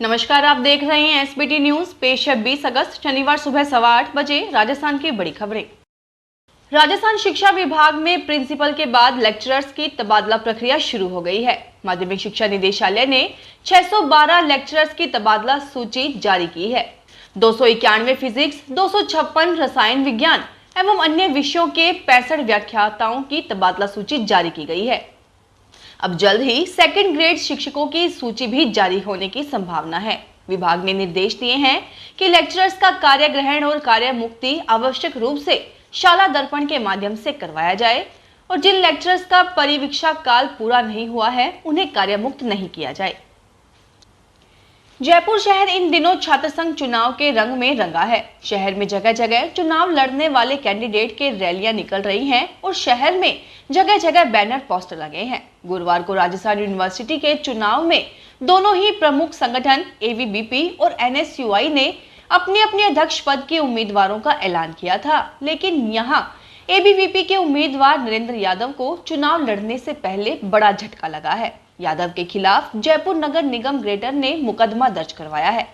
नमस्कार, आप देख रहे हैं एसबीटी न्यूज। पेश है 20 अगस्त शनिवार सुबह 8:15 बजे राजस्थान की बड़ी खबरें। राजस्थान शिक्षा विभाग में प्रिंसिपल के बाद लेक्चरर्स की तबादला प्रक्रिया शुरू हो गई है। माध्यमिक शिक्षा निदेशालय ने 612 लेक्चरर्स की तबादला सूची जारी की है। 291 फिजिक्स, 256 रसायन विज्ञान एवं अन्य विषयों के 65 व्याख्याताओं की तबादला सूची जारी की गई है। अब जल्द ही सेकंड ग्रेड शिक्षकों की सूची भी जारी होने की संभावना है। विभाग ने निर्देश दिए हैं कि लेक्चरर्स का कार्य ग्रहण और कार्य मुक्ति आवश्यक रूप से शाला दर्पण के माध्यम से करवाया जाए और जिन लेक्चरर्स का परिवीक्षा काल पूरा नहीं हुआ है उन्हें कार्य मुक्त नहीं किया जाए। जयपुर शहर इन दिनों छात्र संघ चुनाव के रंग में रंगा है। शहर में जगह जगह चुनाव लड़ने वाले कैंडिडेट के रैलियां निकल रही हैं और शहर में जगह जगह बैनर पोस्टर लगे हैं। गुरुवार को राजस्थान यूनिवर्सिटी के चुनाव में दोनों ही प्रमुख संगठन एबीवीपी और एनएसयूआई ने अपने अपने अध्यक्ष पद के उम्मीदवारों का ऐलान किया था, लेकिन यहाँ एबीवीपी के उम्मीदवार नरेंद्र यादव को चुनाव लड़ने से पहले बड़ा झटका लगा है। यादव के खिलाफ जयपुर नगर निगम ग्रेटर ने मुकदमा दर्ज करवाया है।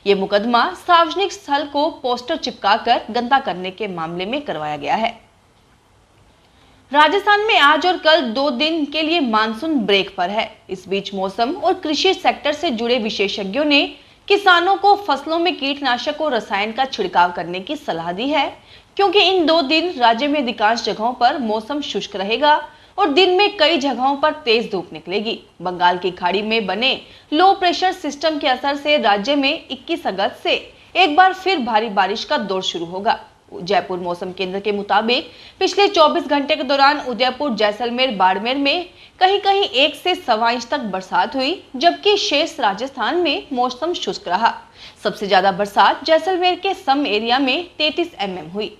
ये मुकदमा सार्वजनिक स्थल को पोस्टर चिपकाकर गंदा करने के मामले में करवाया गया है। राजस्थान में आज और कल 2 दिन के लिए मानसून ब्रेक पर है। इस बीच मौसम और कृषि सेक्टर से जुड़े विशेषज्ञों ने किसानों को फसलों में कीटनाशक और रसायन का छिड़काव करने की सलाह दी है, क्योंकि इन 2 दिन राज्य में अधिकांश जगहों पर मौसम शुष्क रहेगा और दिन में कई जगहों पर तेज धूप निकलेगी। बंगाल की खाड़ी में बने लो प्रेशर सिस्टम के असर से राज्य में 21 अगस्त से एक बार फिर भारी बारिश का दौर शुरू होगा। जयपुर मौसम केंद्र के मुताबिक पिछले 24 घंटे के दौरान उदयपुर, जैसलमेर, बाड़मेर में कहीं कहीं 1 से सवा इंच तक बरसात हुई, जबकि शेष राजस्थान में मौसम शुष्क रहा। सबसे ज्यादा बरसात जैसलमेर के सम एरिया में 33 mm हुई।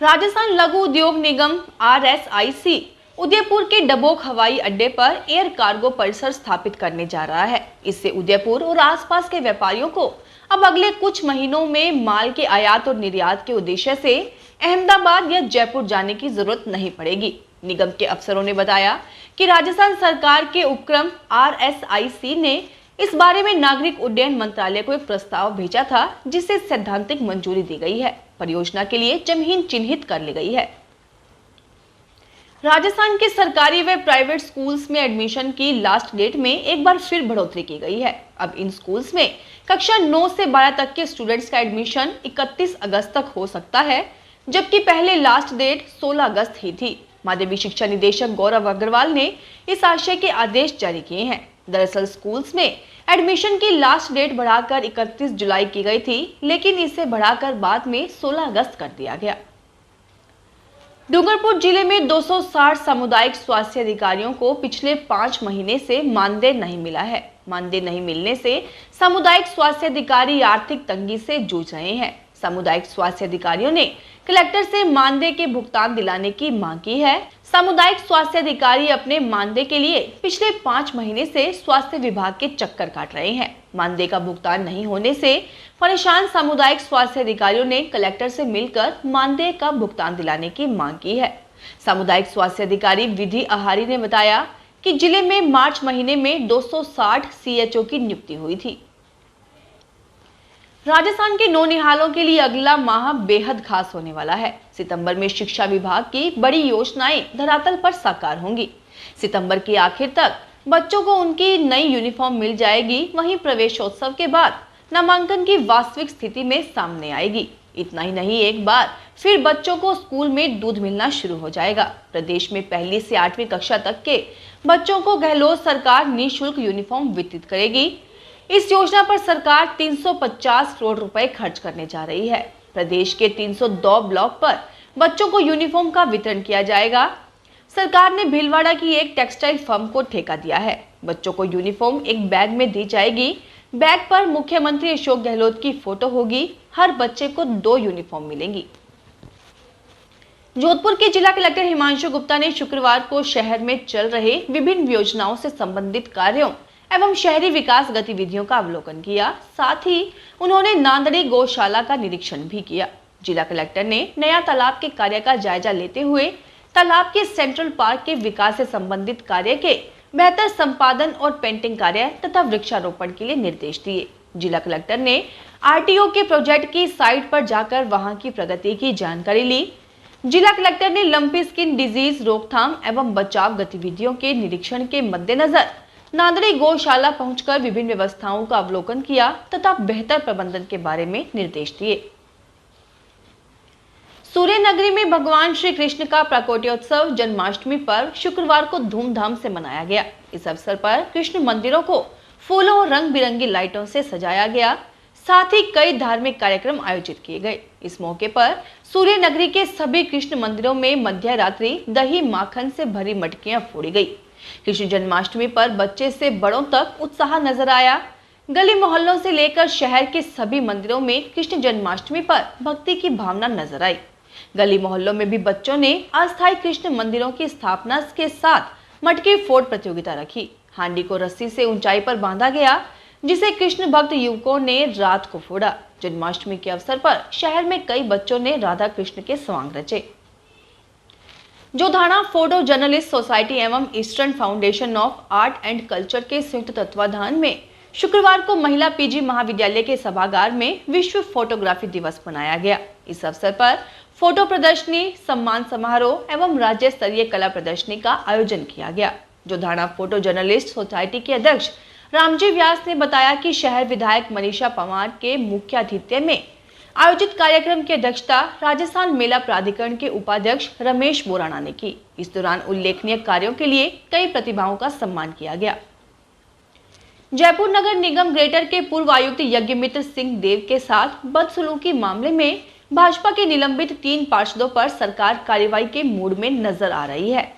राजस्थान लघु उद्योग निगम RSIC उदयपुर के डबोक हवाई अड्डे पर एयर कार्गो परिसर स्थापित करने जा रहा है। इससे उदयपुर और आसपास के व्यापारियों को अब अगले कुछ महीनों में माल के आयात और निर्यात के उद्देश्य से अहमदाबाद या जयपुर जाने की जरूरत नहीं पड़ेगी। निगम के अफसरों ने बताया कि राजस्थान सरकार के उपक्रम RSIC ने इस बारे में नागरिक उड्डयन मंत्रालय को एक प्रस्ताव भेजा था, जिसे सैद्धांतिक मंजूरी दी गई है। परियोजना के लिए जमीन चिन्हित कर ली गई है। राजस्थान के सरकारी व प्राइवेट स्कूल्स में एडमिशन की लास्ट डेट में एक बार फिर बढ़ोतरी की गई है। अब इन स्कूल्स में कक्षा 9 से 12 तक के स्टूडेंट्स का एडमिशन 31 अगस्त तक हो सकता है, जबकि पहले लास्ट डेट 16 अगस्त ही थी। माध्यमिक शिक्षा निदेशक गौरव अग्रवाल ने इस आशय के आदेश जारी किए हैं। दरअसल स्कूल्स में एडमिशन की लास्ट डेट बढ़ाकर 31 जुलाई की गई थी, लेकिन इसे बढ़ाकर बाद में 16 अगस्त कर दिया गया। डूंगरपुर जिले में 260 सामुदायिक स्वास्थ्य अधिकारियों को पिछले 5 महीने से मानदेय नहीं मिला है। मानदेय नहीं मिलने से सामुदायिक स्वास्थ्य अधिकारी आर्थिक तंगी से जूझ रहे हैं। सामुदायिक स्वास्थ्य अधिकारियों ने कलेक्टर से मानदेय के भुगतान दिलाने की मांग की है। सामुदायिक स्वास्थ्य अधिकारी अपने मानदेय के लिए पिछले 5 महीने से स्वास्थ्य विभाग के चक्कर काट रहे हैं। मानदेय का भुगतान नहीं होने से परेशान सामुदायिक स्वास्थ्य अधिकारियों ने कलेक्टर से मिलकर मानदेय का भुगतान दिलाने की मांग की है। सामुदायिक स्वास्थ्य अधिकारी विधि आहारी ने बताया कि जिले में मार्च महीने में 260 CHO की नियुक्ति हुई थी। राजस्थान के नौनिहालों के लिए अगला माह बेहद खास होने वाला है। सितंबर में शिक्षा विभाग की बड़ी योजनाएं धरातल पर साकार होंगी। सितंबर के आखिर तक बच्चों को उनकी नई यूनिफॉर्म मिल जाएगी। वहीं प्रवेशोत्सव के बाद नामांकन की वास्तविक स्थिति में सामने आएगी। इतना ही नहीं, एक बार फिर बच्चों को स्कूल में दूध मिलना शुरू हो जाएगा। प्रदेश में 1ली से 8वीं कक्षा तक के बच्चों को गहलोत सरकार निःशुल्क यूनिफॉर्म वितरित करेगी। इस योजना पर सरकार 350 करोड़ रुपए खर्च करने जा रही है। प्रदेश के 302 ब्लॉक पर बच्चों को यूनिफॉर्म का वितरण किया जाएगा। सरकार ने भीलवाड़ा की एक टेक्सटाइल फर्म को ठेका दिया है। बच्चों को यूनिफॉर्म एक बैग में दी जाएगी। बैग पर मुख्यमंत्री अशोक गहलोत की फोटो होगी। हर बच्चे को 2 यूनिफॉर्म मिलेंगी। जोधपुर के जिला कलेक्टर हिमांशु गुप्ता ने शुक्रवार को शहर में चल रहे विभिन्न योजनाओं से संबंधित कार्यों एवं शहरी विकास गतिविधियों का अवलोकन किया। साथ ही उन्होंने नांदड़ी गौशाला का निरीक्षण भी किया। जिला कलेक्टर ने नया तालाब के कार्य का जायजा लेते हुए तालाब के सेंट्रल पार्क के विकास से संबंधित कार्य के बेहतर संपादन और पेंटिंग कार्य तथा वृक्षारोपण के लिए निर्देश दिए। जिला कलेक्टर ने आरटीओ के प्रोजेक्ट की साइट पर जाकर वहां की प्रगति की जानकारी ली। जिला कलेक्टर ने लंपी स्किन डिजीज रोकथाम एवं बचाव गतिविधियों के निरीक्षण के मद्देनजर नांदड़ी गौशाला पहुंचकर विभिन्न व्यवस्थाओं का अवलोकन किया तथा बेहतर प्रबंधन के बारे में निर्देश दिए। सूर्य नगरी में भगवान श्री कृष्ण का प्राकट्योत्सव जन्माष्टमी पर्व शुक्रवार को धूमधाम से मनाया गया। इस अवसर पर कृष्ण मंदिरों को फूलों और रंग बिरंगी लाइटों से सजाया गया, साथ ही कई धार्मिक कार्यक्रम आयोजित किए गए। इस मौके पर सूर्य नगरी के सभी कृष्ण मंदिरों में मध्य रात्रि दही माखन से भरी मटकियां फोड़ी गई। कृष्ण जन्माष्टमी पर बच्चे से बड़ों तक उत्साह नजर आया। गली मोहल्लों से लेकर शहर के सभी मंदिरों में कृष्ण जन्माष्टमी पर भक्ति की भावना नजर आई। गली मोहल्लों में भी बच्चों ने अस्थायी कृष्ण मंदिरों की स्थापना के साथ मटके फोड़ प्रतियोगिता रखी। हांडी को रस्सी से ऊंचाई पर बांधा गया, जिसे कृष्ण भक्त युवकों ने रात को फोड़ा। जन्माष्टमी के अवसर पर शहर में कई बच्चों ने राधा कृष्ण के स्वांग रचे। जोधाना फोटो जर्नलिस्ट सोसाइटी एवं eastern foundation of art and culture के संयुक्त तत्वाधान में शुक्रवार को महिला पीजी महाविद्यालय के सभागार में विश्व फोटोग्राफी दिवस मनाया गया। इस अवसर पर फोटो प्रदर्शनी, सम्मान समारोह एवं राज्य स्तरीय कला प्रदर्शनी का आयोजन किया गया। जोधाना फोटो जर्नलिस्ट सोसाइटी के अध्यक्ष रामजी व्यास ने बताया कि शहर विधायक मनीषा पंवार के मुख्य आतिथ्य में आयोजित कार्यक्रम की अध्यक्षता राजस्थान मेला प्राधिकरण के उपाध्यक्ष रमेश बोराना ने की। इस दौरान उल्लेखनीय कार्यों के लिए कई प्रतिभाओं का सम्मान किया गया। जयपुर नगर निगम ग्रेटर के पूर्व आयुक्त यज्ञमित्र सिंह देव के साथ बदसलूकी मामले में भाजपा के निलंबित 3 पार्षदों पर सरकार कार्रवाई के मूड में नजर आ रही है।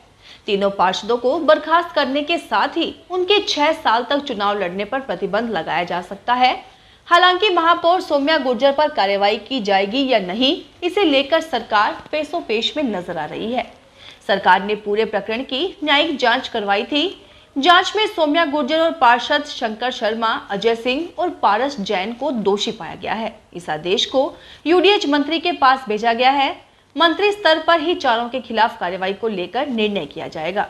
तीनों पार्षदों को बर्खास्त करने के साथ ही उनके 6 साल तक चुनाव लड़ने पर प्रतिबंध लगाया जा सकता है। हालांकि महापौर सौम्या गुर्जर पर कार्रवाई की जाएगी या नहीं, इसे लेकर सरकार पेशोपेश में नजर आ रही है। सरकार ने पूरे प्रकरण की न्यायिक जांच करवाई थी। जांच में सौम्या गुर्जर और पार्षद शंकर शर्मा, अजय सिंह और पारस जैन को दोषी पाया गया है। इस आदेश को यूडीएच मंत्री के पास भेजा गया है। मंत्री स्तर पर ही चारों के खिलाफ कार्रवाई को लेकर निर्णय किया जाएगा।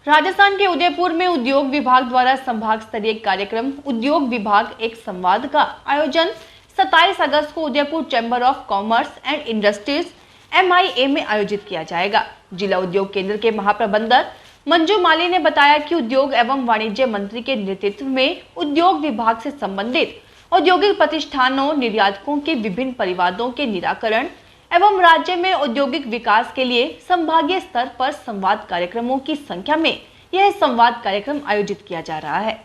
राजस्थान के उदयपुर में उद्योग विभाग द्वारा संभाग स्तरीय कार्यक्रम उद्योग विभाग एक संवाद का आयोजन 27 अगस्त को Udaipur chamber of commerce and industries MIA में आयोजित किया जाएगा। जिला उद्योग केंद्र के महाप्रबंधक मंजू माली ने बताया कि उद्योग एवं वाणिज्य मंत्री के नेतृत्व में उद्योग विभाग से संबंधित औद्योगिक प्रतिष्ठानों, निर्यातकों के विभिन्न परिवादों के निराकरण एवं राज्य में औद्योगिक विकास के लिए संभागीय स्तर पर संवाद कार्यक्रमों की संख्या में यह संवाद कार्यक्रम आयोजित किया जा रहा है।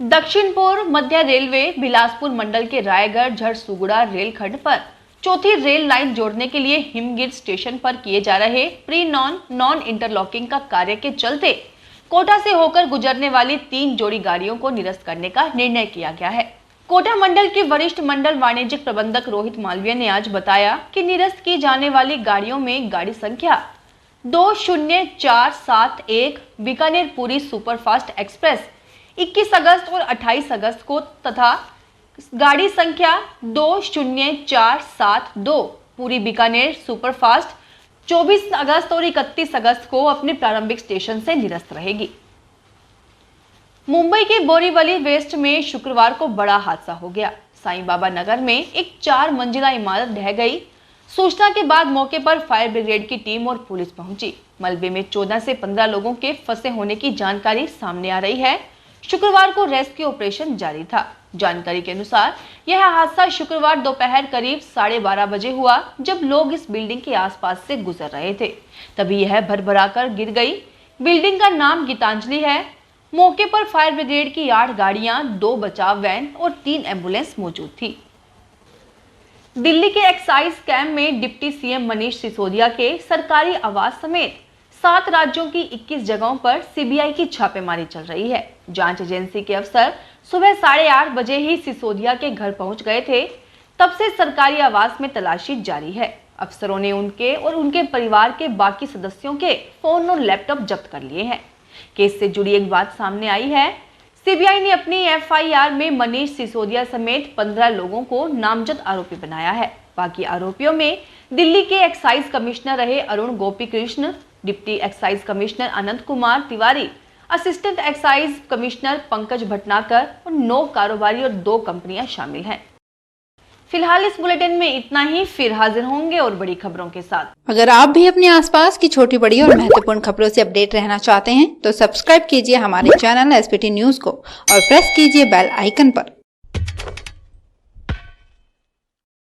दक्षिण पूर्व मध्य रेलवे बिलासपुर मंडल के रायगढ़ झरसुगुड़ा रेलखंड पर चौथी रेल लाइन जोड़ने के लिए हिमगिर स्टेशन पर किए जा रहे प्री नॉन इंटरलॉकिंग का कार्य के चलते कोटा से होकर गुजरने वाली 3 जोड़ी गाड़ियों को निरस्त करने का निर्णय किया गया है। कोटा मंडल के वरिष्ठ मंडल वाणिज्यिक प्रबंधक रोहित मालवीय ने आज बताया कि निरस्त की जाने वाली गाड़ियों में गाड़ी संख्या 20471 बीकानेर पुरी सुपरफास्ट एक्सप्रेस 21 अगस्त और 28 अगस्त को तथा गाड़ी संख्या 20472 पूरी बीकानेर सुपरफास्ट 24 अगस्त और 31 अगस्त को अपने प्रारंभिक स्टेशन से निरस्त रहेगी। मुंबई के बोरीवली वेस्ट में शुक्रवार को बड़ा हादसा हो गया। साईं बाबा नगर में एक 4 मंजिला इमारत ढह गई। सूचना के बाद मौके पर फायर ब्रिगेड की टीम और पुलिस पहुंची। मलबे में 14 से 15 लोगों के फंसे होने की जानकारी सामने आ रही है। शुक्रवार को रेस्क्यू ऑपरेशन जारी था। जानकारी के अनुसार यह हादसा शुक्रवार दोपहर करीब 12:30 बजे हुआ, जब लोग इस बिल्डिंग के आसपास से गुजर रहे थे। तभी यह भरभराकर गिर गई। बिल्डिंग का नाम गीतांजलि है। मौके पर फायर ब्रिगेड की 8 गाड़ियां, 2 बचाव वैन और 3 एम्बुलेंस मौजूद थी। दिल्ली के एक्साइज कैंप में डिप्टी सीएम मनीष सिसोदिया के सरकारी आवास समेत 7 राज्यों की 21 जगहों पर सीबीआई की छापेमारी चल रही है। जांच एजेंसी के अफसर सुबह 8:30 बजे ही सिसोदिया के घर पहुंच गए थे। तब से सरकारी आवास में तलाशी जारी है। अफसरों ने उनके और उनके परिवार के बाकी सदस्यों के फोन और लैपटॉप जब्त कर लिए हैं। केस से जुड़ी एक बात सामने आई है। सीबीआई ने अपनी एफआईआर में मनीष सिसोदिया समेत 15 लोगों को नामजद आरोपी बनाया है। बाकी आरोपियों में दिल्ली के एक्साइज कमिश्नर रहे Arun Gopi Krishna, deputy excise commissioner Anant Kumar Tiwari, assistant excise commissioner Pankaj Bhatnagar और 9 कारोबारी और 2 कंपनियां शामिल हैं। फिलहाल इस बुलेटिन में इतना ही, फिर हाजिर होंगे और बड़ी खबरों के साथ। अगर आप भी अपने आसपास की छोटी बड़ी और महत्वपूर्ण खबरों से अपडेट रहना चाहते हैं तो सब्सक्राइब कीजिए हमारे चैनल एसपीटी न्यूज को और प्रेस कीजिए बेल आइकन पर।